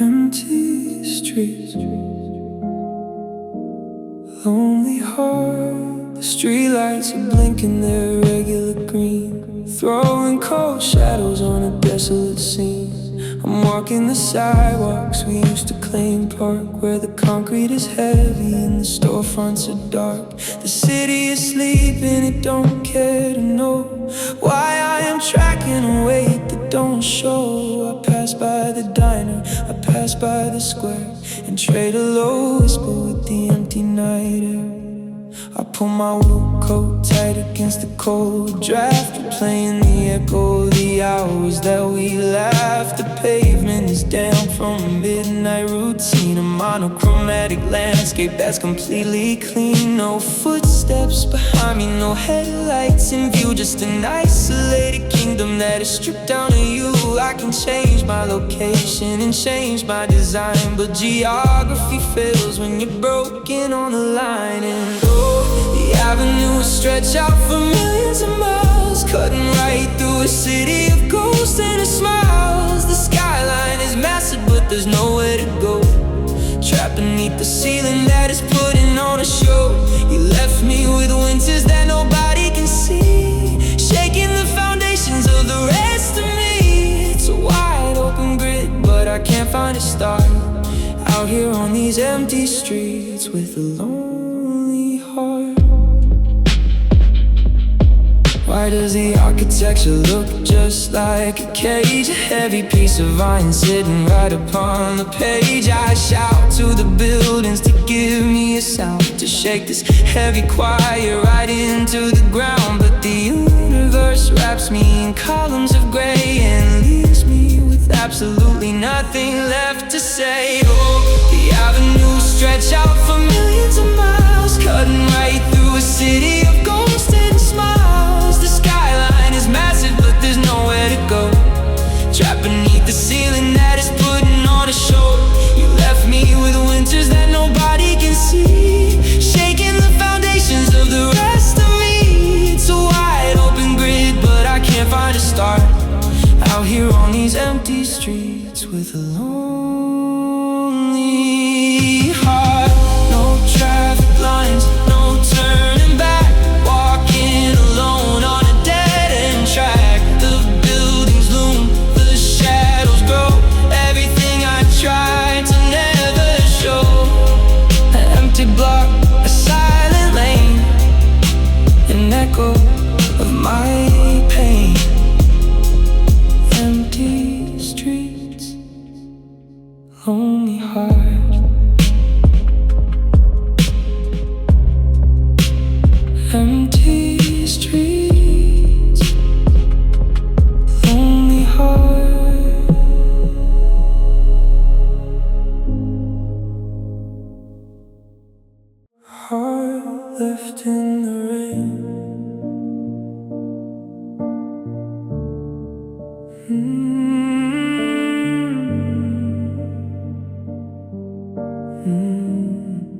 Empty streets, lonely heart. The streetlights are blinking their regular green, throwing cold shadows on a desolate scene. I'm walking the sidewalks we used to claim park, where the concrete is heavy and the storefronts are dark. The city is sleeping, it don't care to know why I am tracking a weight that don't show. I pass by the diner, I pass by the square, and trade a low whisper with the empty night air. I pull my wool coat tight against the cold draft, replaying the echo of the hours that we laughed. The pavement is damp from a midnight routine, a monochromatic landscape that's completely clean. No footsteps behind me, no headlights in view, just an isolated kingdom that is stripped down to you. I can change my location and change my design, but geography fails when you're broken on the line. And the avenues stretch out for millions of miles, cutting right through a city of ghosts and of smiles. The skyline is massive, but there's nowhere to go, trapped beneath the ceiling that is putting on a show. You left me with winters that nobody can see, shaking the foundations of the rest of me. It's a wide open grid, but I can't find a start, out here on these empty streets with a lonely heart. Why does the architecture look just like a cage? A heavy piece of iron sitting right upon the page. I shout to the buildings to give me a sound, to shake this heavy quiet right into the ground. But the universe wraps me in columns of gray and leaves me with absolutely nothing left to say. Oh, the avenues stretch out for millions of miles, cutting right through a city of ghosts and smiles. The skyline is massive, but there's nowhere to go, trapped beneath the ceiling that is putting on a show. You left me with winters that nobody can see, shaking the foundations of the rest of me. It's a wide open grid, but I can't find a start, out here on these empty streets with a lonely heart. No traffic lines, no turning back, walking alone on a dead-end track. The buildings loom, the shadows grow, everything I tried to never show. An empty block, a silent lane, an echo of my pain. Empty streets, lonely heart. Empty streets, lonely heart. Heart left in the rain.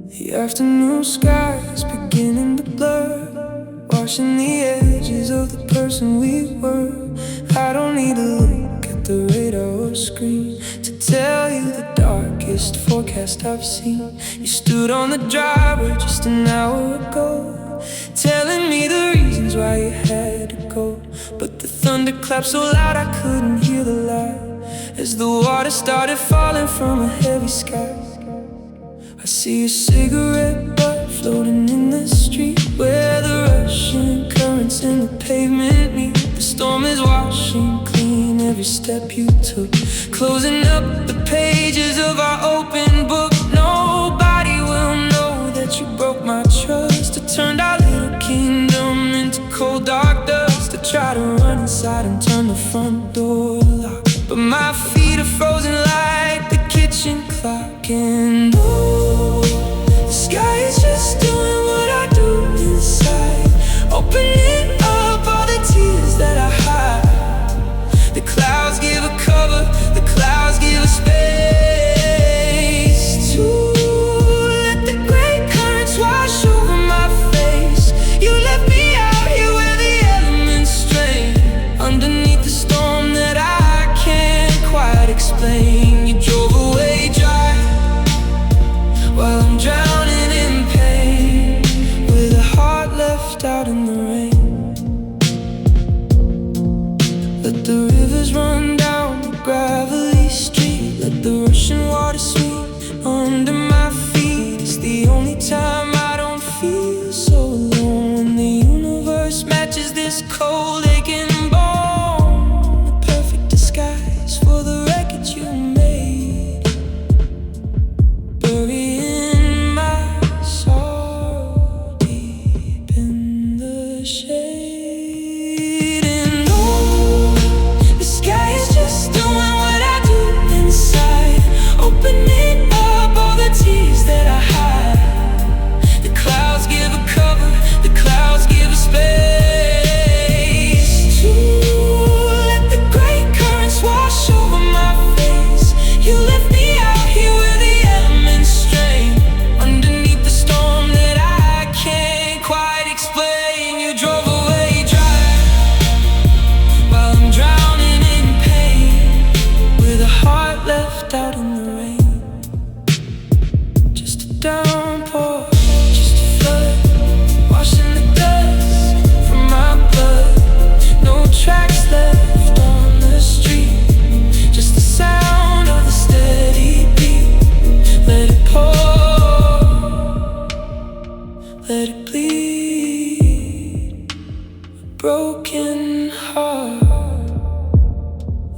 The afternoon sky is beginning to blur, washing the edges of the person we were. I don't need to look at the radar or screen to tell you the darkest forecast I've seen. You stood on the driver just an hour ago, telling me the reasons why you had to go. But the thunder clapped so loud I couldn't hear the lie, as the water started falling from a heavy sky. I see a cigarette butt floating in the street, where the rushing currents in the pavement meet. The storm is washing clean every step you took, closing up the pages of our open book. Nobody will know that you broke my trust, or turned our little kingdom into cold dark dust, to try to run inside and turn the front door lock. But my feet are frozen like the kitchen clock. And oh, the sky is just doing what I do inside, opening up all the tears that I hide. The clouds give a cover, the clouds give a space to let the great currents wash over my face. You left me out here where the elements strain, underneath the storm that I can't quiet. left out in the rain. Just a downpour, just a flood, washing the dust from my blood. No tracks left on the street, just the sound of the steady beat. Let it pour, let it bleed. A broken heart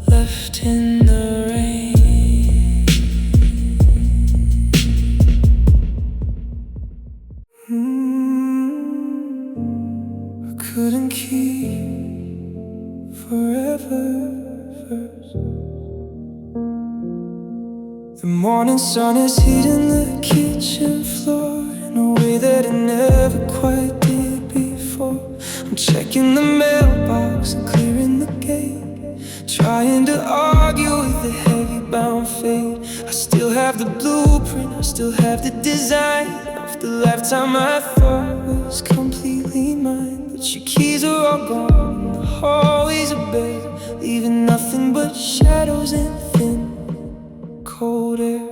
left in the rain. I couldn't keep forever first. The morning sun is hitting the kitchen floor in a way that it never quite did before. I'm checking the mailbox and clearing the gate, trying to argue with the heavy-bound fate. I still have the blueprint, I still have the design of the lifetime I thought was completely mine. But your keys are all gone, the hallways are bare, leaving nothing but shadows and thin, cold air.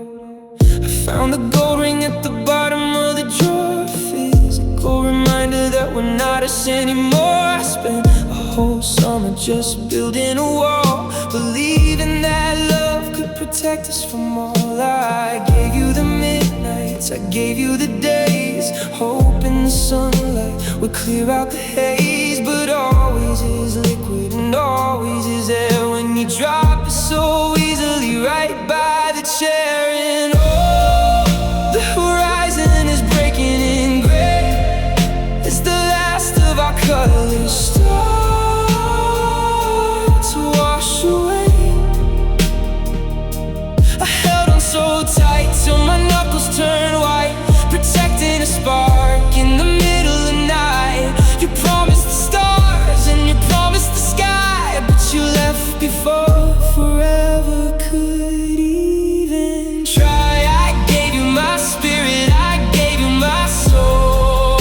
I found the gold ring at the bottom of the drawer, a physical reminder that we're not us anymore. I spent a whole summer just building a wall, believing that love could protect us from all. I gave you the midnights, I gave you the days, hoping the sunlight would clear out the haze. But always is liquid and always is air when you drop it so easily right by the chair. And oh, the horizon is breaking in gray, it's the last of our colors start to wash away. I held on so tight till my knuckles turned white, protecting a spark in the middle of the night. You promised the stars and you promised the sky, but you left before forever could even try. I gave you my spirit, I gave you my soul,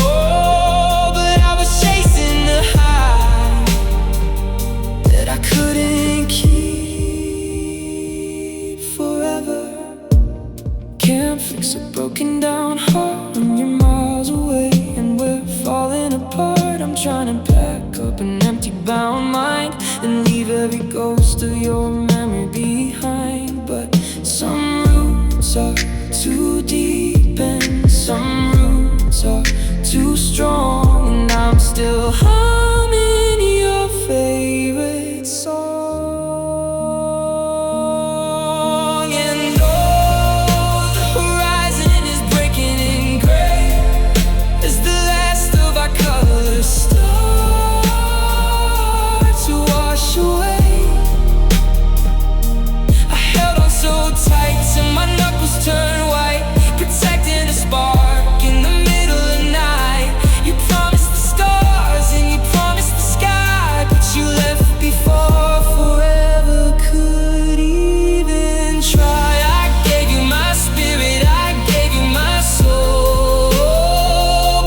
but I was chasing the high that I couldn't keep forever. Can't fix a broken down heart when you're miles away and we're falling apart. I'm trying to pack up an empty bound mind and leave every ghost of your memory behind. But some roots are too deep and some roots are too strong, and I'm still humming your favorite song. And oh, the horizon is breaking in gray, as the last of our colors start to wash away. I held on so tight till my knuckles turned white, protecting a spark in the middle of the night. You promised the stars and you promised the sky, but you left before forever could even try. I gave you my spirit, I gave you my soul,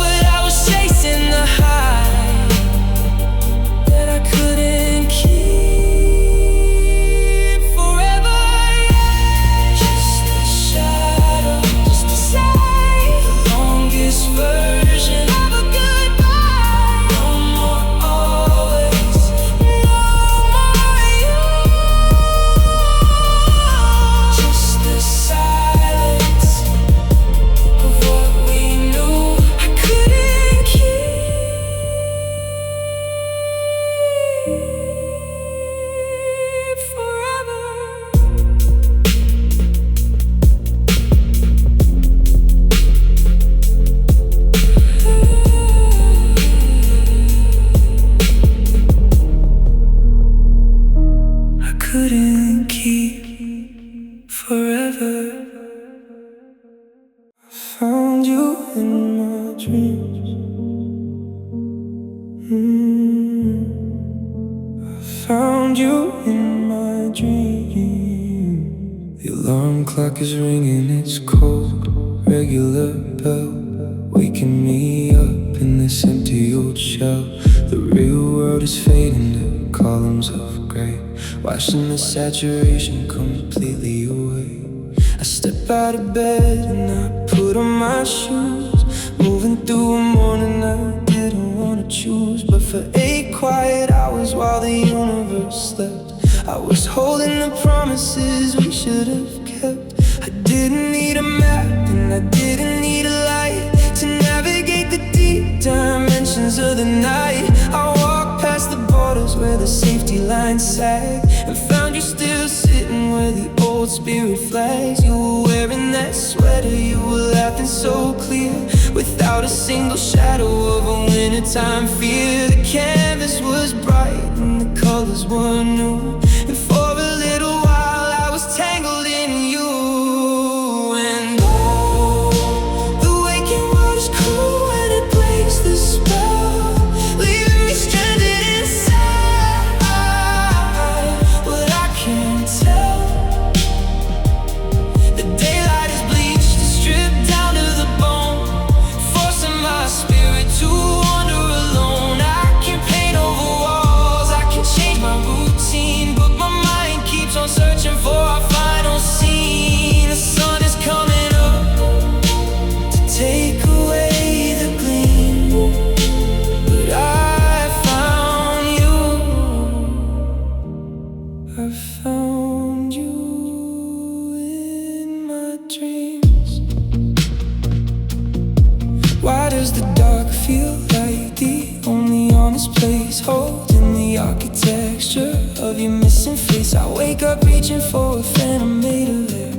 but I was chasing the high that I couldn't keep forever. Just a shadow, just a sigh, the longest version of a goodbye. No more always, no more you. Just the silence of what we knew I couldn't keep forever. I couldn't keep forever. I found you in my dreams. I found you in my dreams. The alarm clock is ringing, it's cold, regular bell, waking me up in this empty old shell. The real world is fading to columns of gray, washing the saturation completely away. step out of bed and I put on my shoes. Moving through a morning I didn't wanna choose. But for 8 quiet hours while the universe slept, I was holding the promises we should have kept. I didn't need a map and I didn't need a light to navigate the deep dimensions of the night. I walked past the borders where the safety lines sag and found you still sitting where the old spirit flags. You were wearing that sweater, you were laughing so clear, without a single shadow of a wintertime fear. The canvas was bright and the colors were new, and for a little while I was tangled in you. And oh, the waking world is cruel when it breaks the spell, leaving me stranded inside. But I can't tell. The daylight is bleached and stripped down to the bone, forcing my spirit to wander alone. I can paint over walls, I can change my routine, but my mind keeps on searching for our final scene. The sun is coming up to take away the gleam, but I found you. I found you in my dreams. Why does the dark feel like the only honest place, holding the architecture of your missing face? I wake up reaching for a phantom made of air,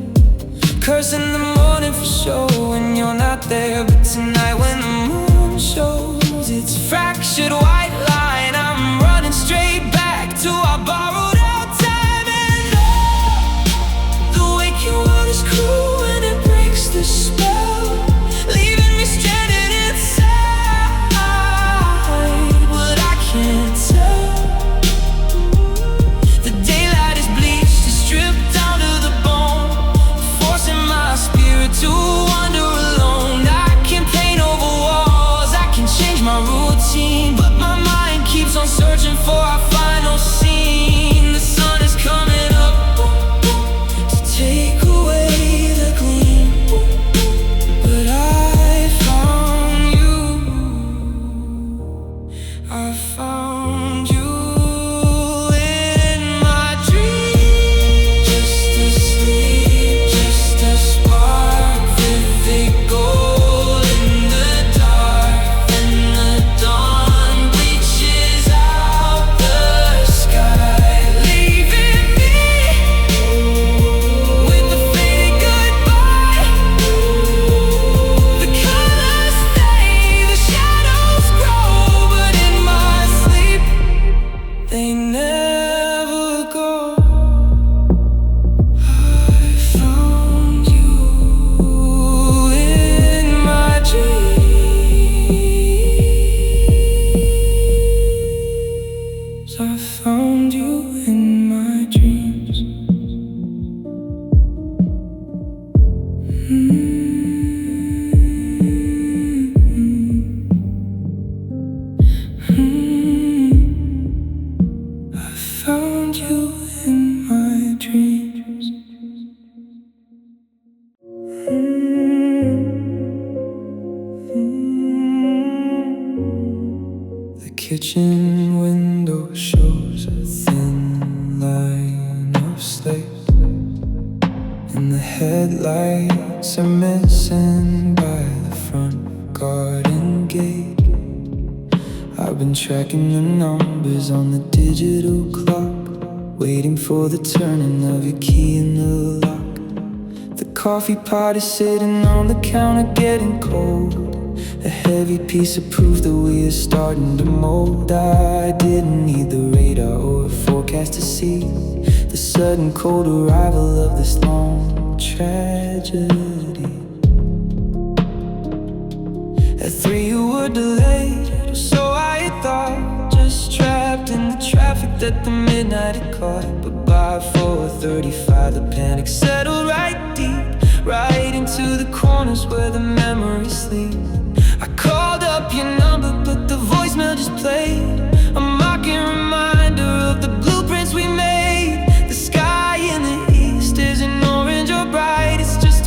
cursing the morning for sure when you're not there. But tonight when the moon shows its fractured white line, I'm running straight back to our borrowed out time. And oh, the waking world is cruel when it breaks the spell, leaving me stranded inside. But I can't tell. The daylight is bleached and stripped down to the bone, forcing my spirit to wander alone. I can paint over walls, I can change my routine, but my mind keeps on searching for our final scene. The sun is coming up to take away the gleam, but I found you. I found you in my dreams. Just asleep, just a spark, vivid gold in the dark. And the dawn bleaches out the sky, leaving me with a faded goodbye. The colors stay, the shadows grow, but in my sleep they never go. I found you in my dreams. I found you in my dreams. I found you in my dreams. The kitchen window shows a thin line of slate, and the headlights are missing by the front garden gate. I've been tracking the numbers on the digital clock, waiting for the turning of your key in the lock. The coffee pot is sitting on the counter getting cold, a heavy piece of proof that we are starting to mold. I didn't need the radar or a forecast to see the sudden cold arrival of this long tragedy. At 3 you were delayed, or so I thought, just trapped in the traffic that the midnight had caught. But by 4:35 the panic settled right deep, right into the corners where the memories sleep. I called up your number but the voicemail just played, a mocking reminder of the blueprints we made. The sky in the east isn't orange or bright, it's just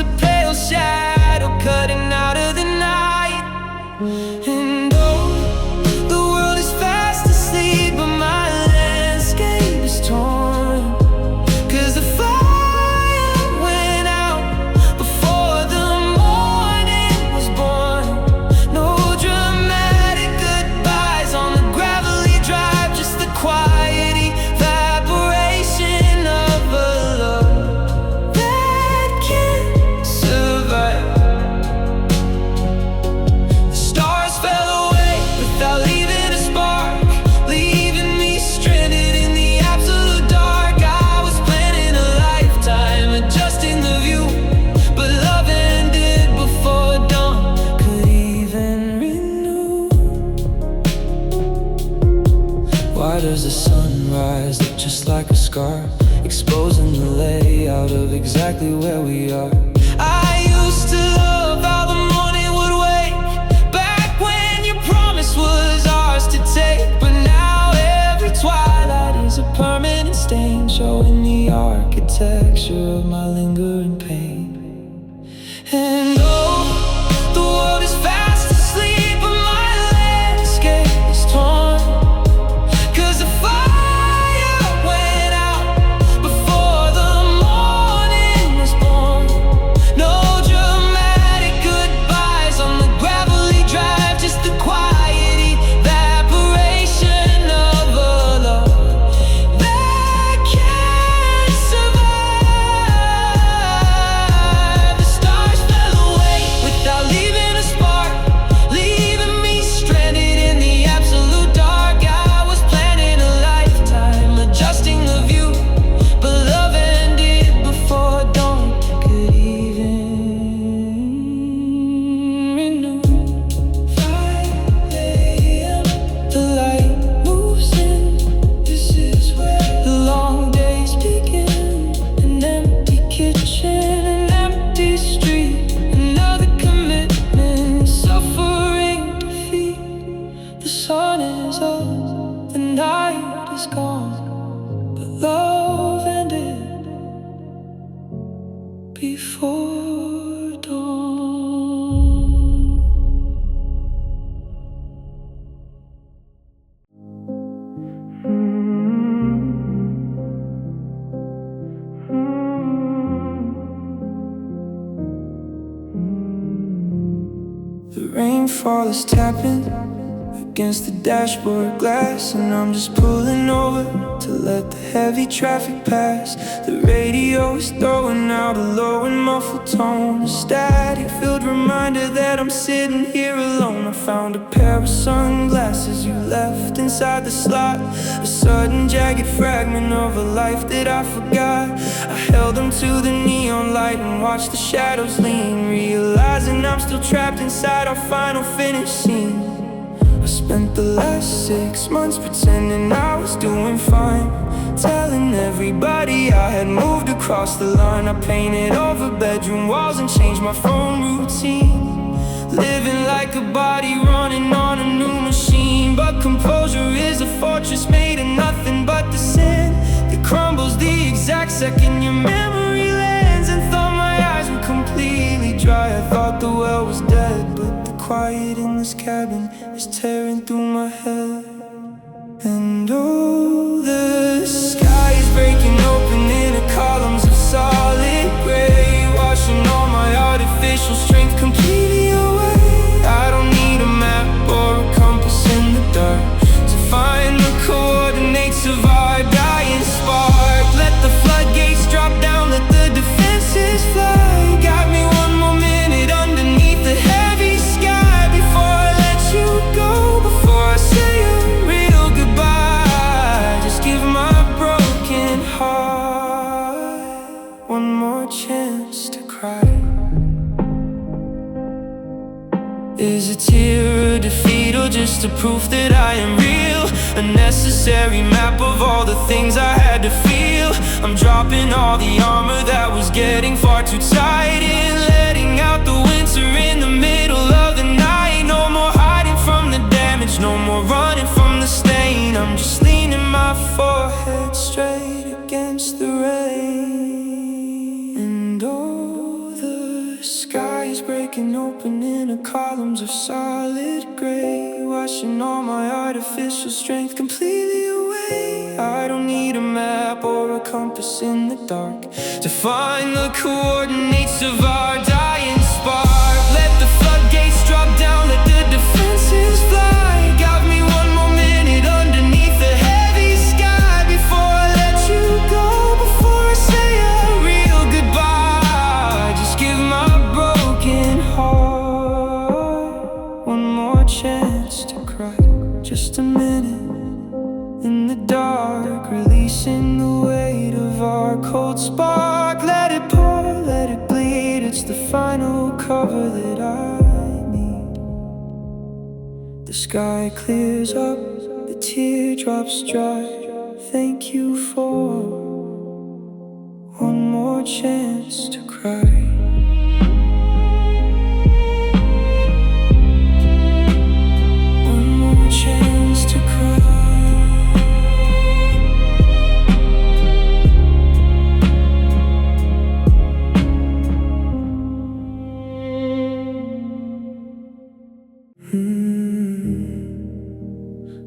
scar, exposing the layout of exactly where we are. I used to love how the morning would wake, back when your promise was ours to take. But now every twilight is a permanent stain, showing the architecture of my lingering pain. And oh, the world is fast asleep, but my landscape is torn. 'Cause the fire went out before the morning was born. No dramatic goodbyes on the gravelly drive, just the quiet evaporation of a love that can't survive. The stars fell away without leaving a spark, leaving me stranded in the absolute dark. I was planning a lifetime, adjusting the view, but love ended before dawn could even renew. 5 a.m. The light moves in. This is where the long days begin. An empty kitchen, an empty street, another commitment, suffering defeat. The sun is up, the night is gone, but love ended before dawn. The rainfall is tapping against the dashboard glass, and I'm just pulling over to let the heavy traffic pass. The radio is throwing out a low and muffled tone, a static-filled reminder that I'm sitting here alone. I found a pair of sunglasses you left inside the slot, a sudden jagged fragment of a life that I forgot. I held them to the neon light and watched the shadows lean, realizing I'm still trapped inside our final finish scene. I spent the last 6 months pretending I was doing fine, telling everybody I had moved across the line. I painted over bedroom walls and changed my phone routine, living like a body running on a new machine. But composure is a fortress made of nothing but the sand that crumbles the exact second your memory lands. And thought my eyes were completely dry, I thought the well was dead, but the quiet in this cabin is tearing through my head. And oh, the sky is breaking open into columns of solid gray, washing all my artificial strength completely away. I don't need a map or a compass in the dark to find the coordinates of our dying spark. Let the floodgates drop down, let the defenses fly. Got me one more minute underneath the heavy sky before I let you go, before I say a real goodbye. Just give my broken heart one more chance to cry. Is a tear a defeat or just a proof that I am real? A necessary map of all the things I had to feel. I'm dropping all the armor that was getting far too tight and letting out the winter in the middle of the night. No more hiding from the damage, no more running from the stain. I'm just leaning my forehead straight against the rain. And oh, the sky is breaking open into columns of solid gray, washing all my artificial strength completely away. I don't need a map or a compass in the dark to find the coordinates of our dying spark. Let the floodgates drop down, let the defenses fly. Got me one more minute underneath the heavy sky before I let you go, before I say a real goodbye. Just give my broken heart one more chance to cry. Just a minute in the dark, releasing the weight of our cold spark. Let it pour, let it bleed, it's the final cover that I need. The sky clears up, the teardrops dry. Thank you for chance to cry. One more chance to cry.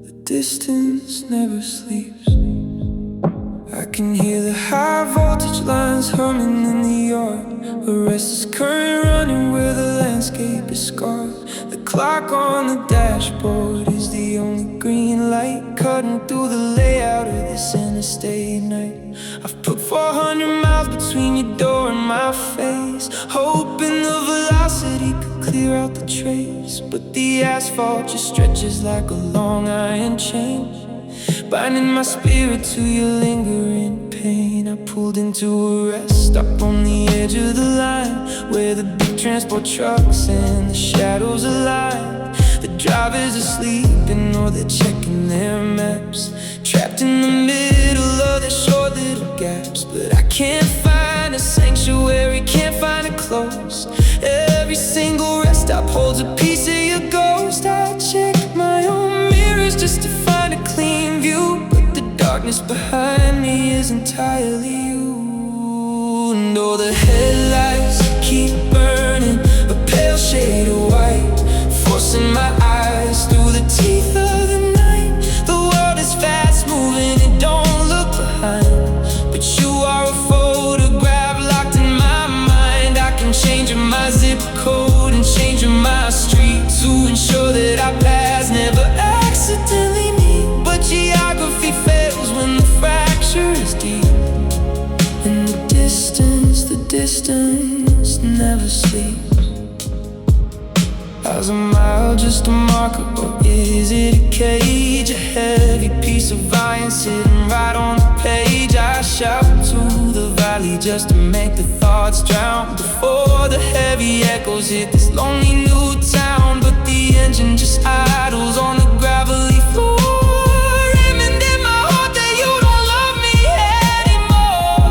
The distance never sleeps. I can hear the high voltage lines humming in the yard, a restless current running where the landscape is scarred. The clock on the dashboard is the only green light cutting through the layout of this interstate night. I've put 400 miles between your door and my face, hoping the velocity could clear out the trace. But the asphalt just stretches like a long iron chain, binding my spirit to your lingering pain. I pulled into a rest stop on the edge of the line, where the big transport trucks and the shadows align. The drivers are sleeping or they're checking their maps, trapped in the middle of their short little gaps. But I can't find a sanctuary, can't find a close. Every single rest stop holds a piece of your ghost. I check my own mirrors just to find a clean view, but the darkness behind me is entirely you. And all the headlights keep burning, a pale shade of white, forcing my eyes through the teeth of the night. The world is fast moving, it don't look behind, but you are a photograph locked in my mind. I can change my zip code and change my street to ensure that our paths never accidentally meet. But geography fails when the fracture is deep, and the distance never sleeps. How's a mile just a marker, or is it a cage? A heavy piece of iron sitting right on the page. I shout to the valley just to make the thoughts drown before the heavy echoes hit this lonely new town. But the engine just idles on the gravelly floor, aiming in my heart that you don't love me anymore.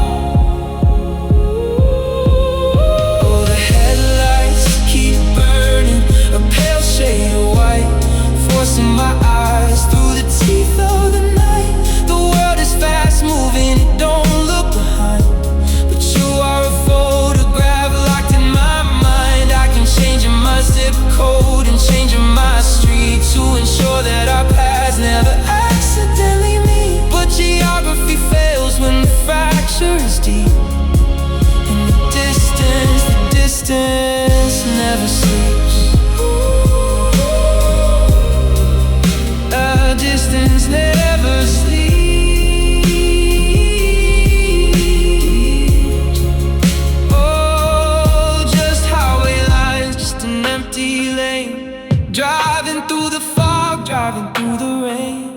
Oh, the headlights keep burning, a pale shade of white, forcing my eyes through the teeth of the night. The world is fast moving, it don't look behind, but you are a photograph locked in my mind. I can change my zip code and change my street to ensure that our paths never accidentally meet. But geography fails when the fracture is deep, and the distance never sleeps. The distance never sleeps. Oh, just highway lines, just an empty lane, driving through the fog, driving through the rain.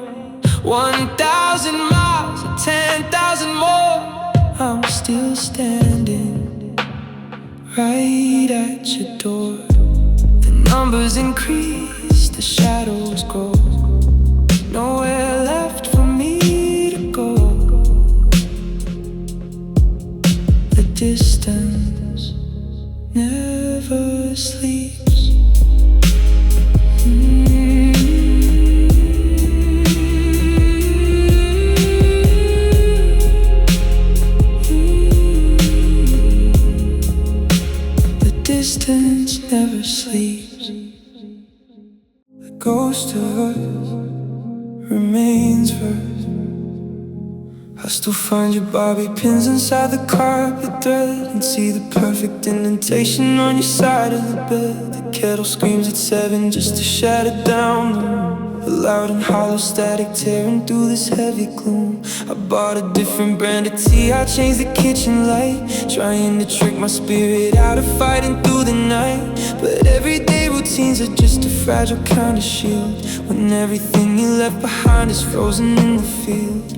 1,000 miles, 10,000 more, I'm still standing right at your door. The numbers increase, the shadows grow, nowhere left for me to go. The distance never sleeps. The distance never sleeps. The ghost of us remains first. I still find your bobby pins inside the carpet thread, and see the perfect indentation on your side of the bed. The kettle screams at 7 just to shut it down the room. A loud and hollow static tearing through this heavy gloom. I bought a different brand of tea, I changed the kitchen light, trying to trick my spirit out of fighting through the night. But everyday routines are just a fragile kind of shield, when everything you left behind is frozen in the field.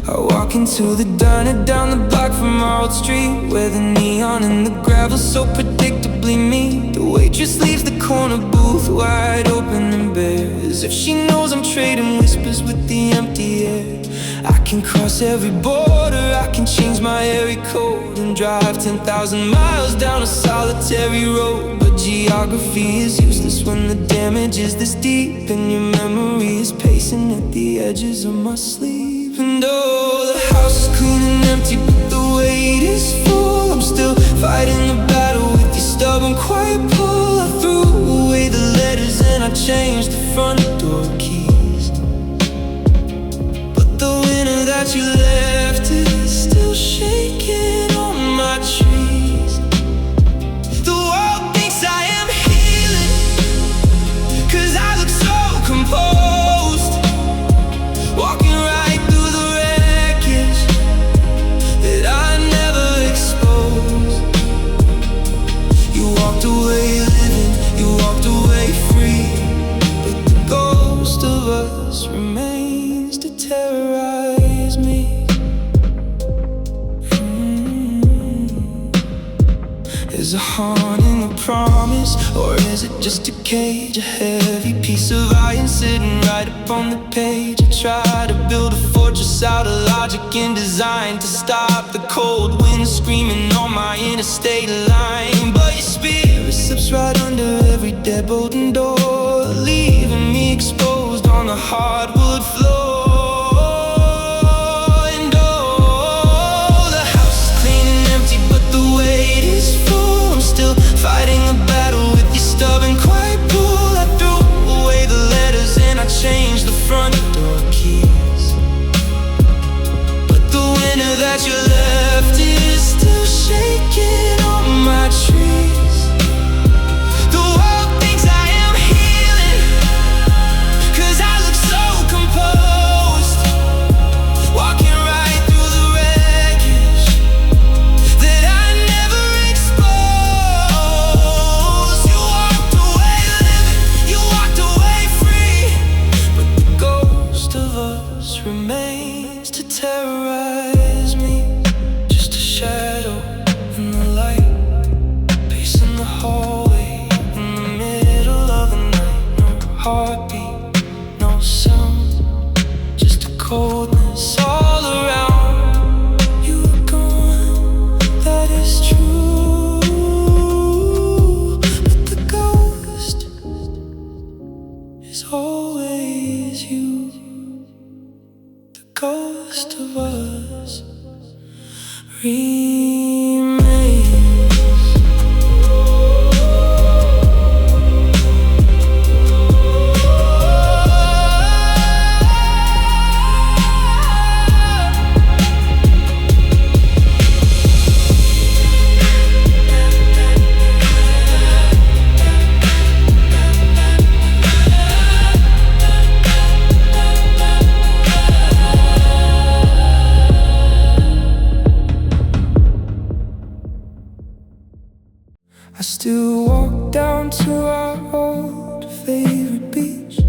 I walk into the diner down the block from our old street, where the neon and the gravel's so predictably me. The waitress leaves the corner booth wide open and bare, as if she knows I'm trading whispers with the empty air. I can cross every border, I can change my area code and drive 10,000 miles down a solitary road. But geography is useless when the damage is this deep, and your memory is pacing at the edges of my sleep. And oh, the house is clean and empty, but the weight is full. I'm still fighting the battle with your stubborn quiet pull. I threw away the letters and I changed the front door keys, but the winter that you left is still shaking on my trees. The world thinks I am healing, 'cause I look so composed, walking right through the wreckage that I never exposed. You walked away living, you walked away free, but the ghost of us remains to terrorize me. Is a haunting a promise, or is it just a cage? A heavy piece of iron sitting right up on the page. I try to build a fortress out of logic and design to stop the cold wind screaming on my interstate line. But your spirit slips right under every deadbolt and door, leaving me exposed on the hardwood floor. Fighting a battle with your stubborn quiet pull. I threw away the letters and I changed the front door keys, but the winter that you left is still shaking on my trees. The world thinks I am healing, 'cause I look so composed, walking right through the wreckage that I never exposed. Remains to terrorize me, just a shadow in the light, pacing the hallway in the middle of the night. No heartbeat, no sound, just a coldness all around. You were gone, that is true, but the ghost is always you. Ghost of us remains. I still walk down to our old favorite beach,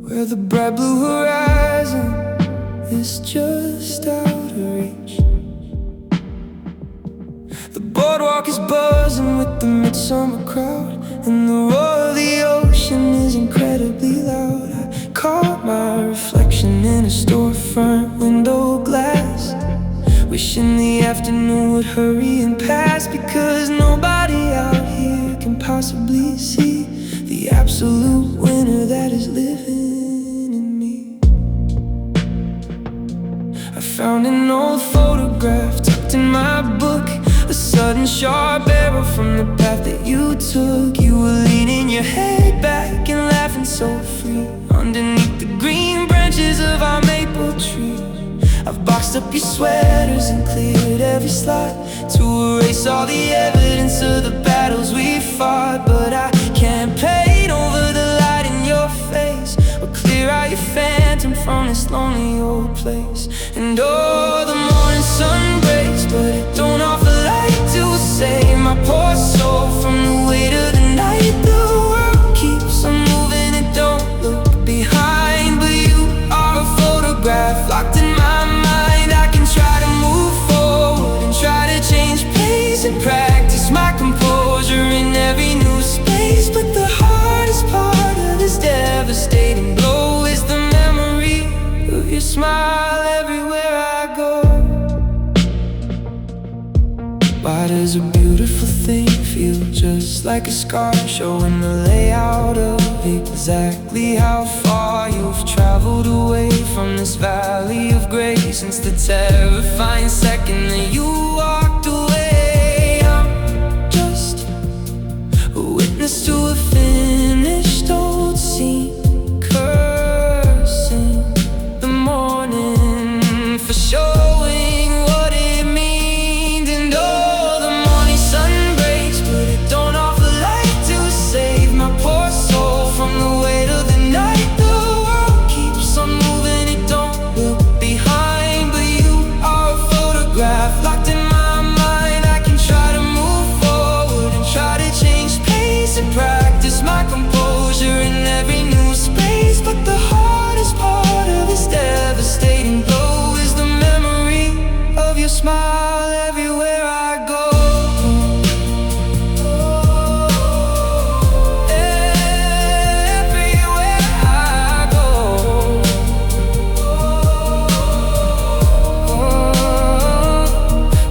where the bright blue horizon is just out of reach. The boardwalk is buzzing with the midsummer crowd, and the roar of the ocean is incredibly loud. I caught my reflection in a storefront window glass, wishing the afternoon would hurry and pass, because nobody out here can possibly see the absolute winner that is living in me. I found an old photograph tucked in my book, a sudden sharp arrow from the path that you took. You were leaning your head back and laughing so free underneath the green branches of our maple tree. I've boxed up your sweaters and cleared every slot to erase all the evidence of the battles we fought. But I can't paint over the light in your face or clear out your phantom from this lonely old place. And oh, the morning sun breaks, but it don't offer light to save my poor soul from the weight of the night. The world keeps on moving and don't look behind, but you are a photograph locked in my mind. I can try to move forward and try to change pace and practice my composure in every new space, but the hardest part of this devastating blow is the memory Why does a beautiful thing feel just like a scar, showing the layout of exactly how far you've traveled away from this valley of grace since the terrifying second that you walked away? I'm just a witness to a finished old scene, cursing the morning for showing what it means. And oh, the morning sun breaks, but it don't offer light to save my poor soul from the weight of the night. The world keeps on moving, it don't look behind, but you are a photograph locked in my mind. I can try to move forward and try to change pace and practice my composure in every new space, but the hardest part of this devastating blow is the memory of your smile everywhere I go. Everywhere I go.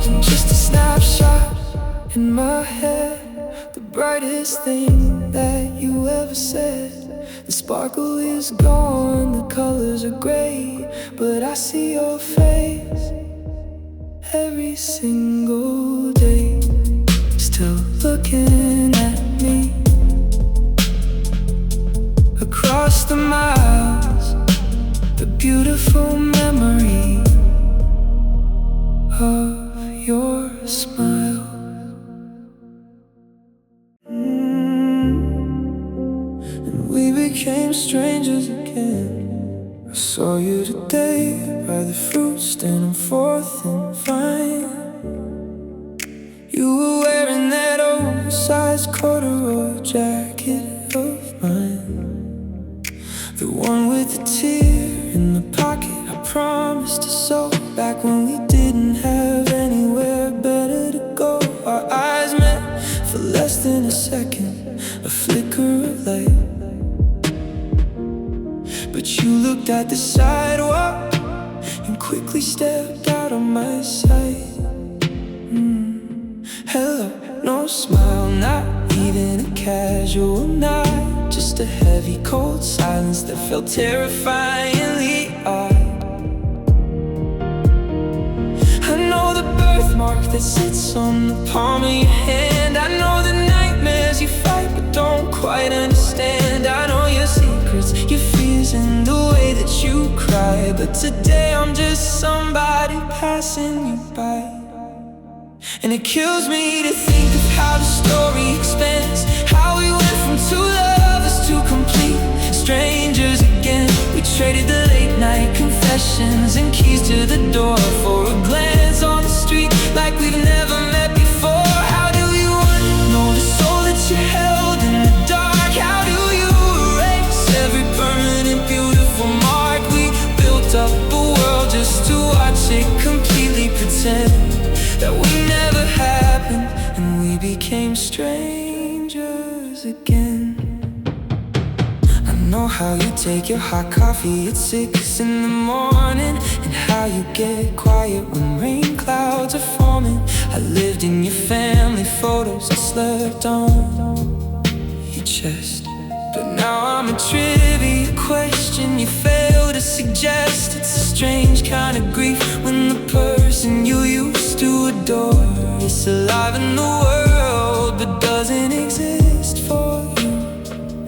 I'm just a snapshot in my head, the brightest thing that you ever said. The sparkle is gone, the colors are gray, but I see your face every single day, still looking at me. Across the miles, the beautiful memory of your smile. And we became strangers again. I saw you today by the fruit stand on 4th and Vine. You were wearing that oversized corduroy jacket of mine, the one with the tear in the pocket I promised to sew back when we didn't have anywhere better to go. Our eyes met for less than a second, a flicker of light, but you looked at the sidewalk and quickly stepped out of my sight. Hello, no smile, not even a casual nod, just a heavy cold silence that felt terrifyingly odd. I know the birthmark that sits on the palm of your hand. I know the nightmares you fight but don't quite understand. I know your secrets, your fears, and the way that you cry, but today I'm just somebody passing you by. And it kills me to think of how the story expands, how we went from two lovers to complete strangers again. We traded the late night confessions and keys to the door for a glance on the street like we've never met before. How do you unknow the soul that you held in the dark? How do you erase every permanent beautiful mark? We built up a world just to watch it completely pretend that we never happened, and we became strangers again. I know how you take your hot coffee at 6 in the morning, and how you get quiet when rain clouds are forming. I lived in your family photos, I slept on your chest, but now I'm a trivia question you fail to suggest. It's a strange kind of grief when the person you used to adore is alive in the world but doesn't exist for you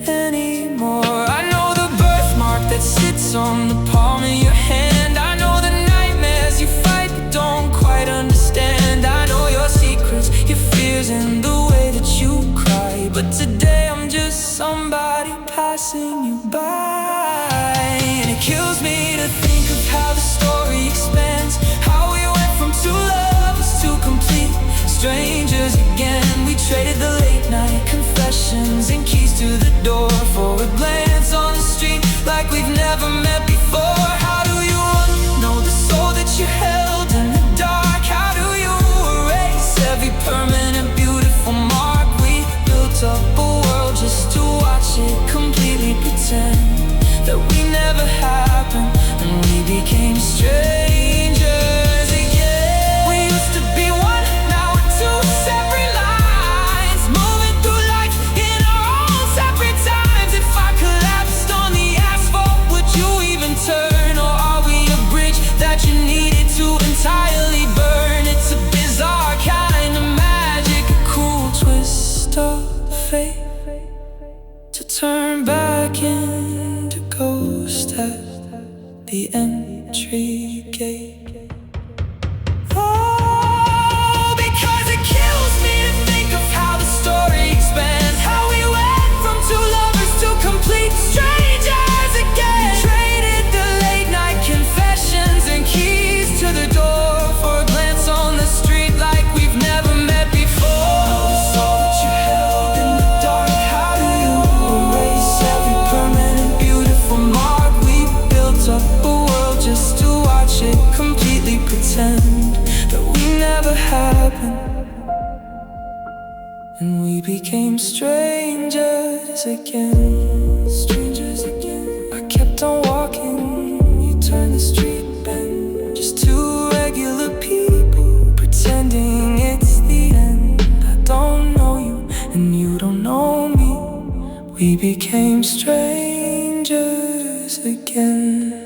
anymore. I know the birthmark that sits on the palm of your hand. I know the nightmares you fight but don't quite understand. I know your secrets, your fears, and the way that you cry, but today I'm just somebody passing you by. And it kills me to think of how the story expands, how we went from two lovers to complete strangers again. We traded the late night confessions and keys to the door for a glance on the street like we've never met before. How do you know the soul that you held in the dark? How do you erase every permanent beautiful mark? We built up a world just to watch it completely pretend that we never happened, and we became strangers again. We used to be one, now we're two. fate to turn back into ghost at the entry gate. Oh, because it kills me to think of how the story expands, how we went from two lovers to complete strangers again. Traded the late night confessions and keys to the door for a glance on the street like we've never met before. Notice all that you held in the dark. How do you erase every permanent beautiful mark? We built up a world just to watch it completely pretend that we never happened. And we became strangers again. Strangers again. I kept on walking, you turned the street bend. Just two regular people pretending it's the end. I don't know you and you don't know me. We became strangers again.